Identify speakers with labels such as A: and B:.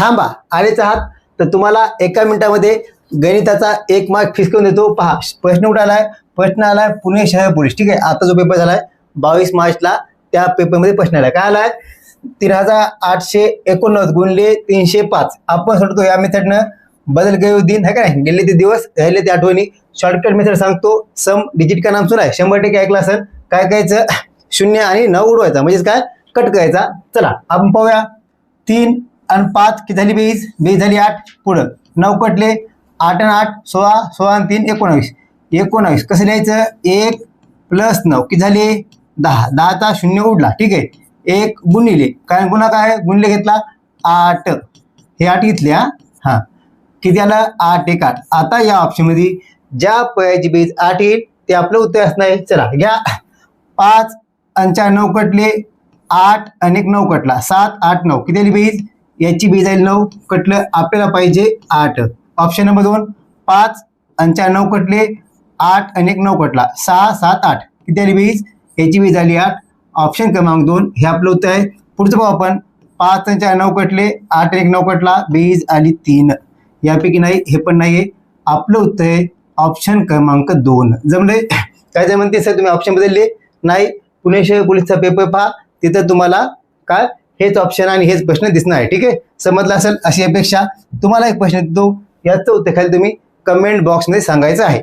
A: थांबा, आलेच आहात तर तुम्हाला एका मिनिटामध्ये गणिताचा 1 मार्क फिक्स करून देतो. पहा, प्रश्न कुठे आलाय? प्रश्न आलाय पुणे शहर पोलीस. ठीक आहे, आता जो पेपर झालाय 22 मार्चला, त्या पेपरमध्ये प्रश्न आलाय. काय आलाय? 3889 गुणिले 305. आपण सोडतो या मेथडनं. बदल गए दिन है का नाही, गेले ते दिवस, राहिले ते आठवणी. शॉर्टकट मेथड सांगतो. सम डिजिट का नाम सुना आहे, 100% ऐकला असेल. काय करायचं? 0 आणि 9 उडवायचा, म्हणजेच काय, कट करायचा. चला आपण पाहूया. 3 आणि 5 किती झाली? 20. 20 झाली 8. पुढं 9 कटले. 8 आणि 8 16. 16 आणि 3 19. 19 कसं लिहायचं? 1 + 9 किती झाले? 10. 10चा 0 उडला. ठीक आहे, 1 गुणिले, कारण गुणा काय? गुणले घेतला 8. हे 8 घेतले. हा, किती आलं? 8 1 8. आता या ऑप्शन मध्ये ज्या पर्यायाची बेरीज 8 येईल ते आपलं उत्तर असणार आहे. चला घ्या. 5 आणि 4 9 कटले. 8 आणि 1 9 कटला. 7 8 9 किती आली बेरीज? याची बेरीज आहे 9. कटलं, आपल्याला पाहिजे 8. Option number 2. 5 आणि 4 9 कटले. 8 आणि 1 9 कटला. 6 7 8 किती आली बेरीज? याची बेरीज झाली 8. ऑप्शन क्रमांक 2 हे आपलं उत्तर आहे. पुढचं पाहू आपण. 5 आणि 4 9 कटले. 8 आणि 1 9 कटला. बेरीज आली 3. यापैकी नाही, हे पण नाहीये. आपलं उत्तर आहे ऑप्शन क्रमांक 2. जमले? काय जमन ते सर, तुम्ही ऑप्शन बदलले नाही. पुणे शहर पोलीसचा पेपर पहा, तिथं तुम्हाला काय हेच ऑप्शन आणि हेच प्रश्न दिसणार आहे. ठीक आहे, समजलं असेल अशी अपेक्षा. तुम्हाला एक प्रश्न देतो, याचं उत्तर खाली तुम्ही कमेंट बॉक्समध्ये सांगायचं आहे.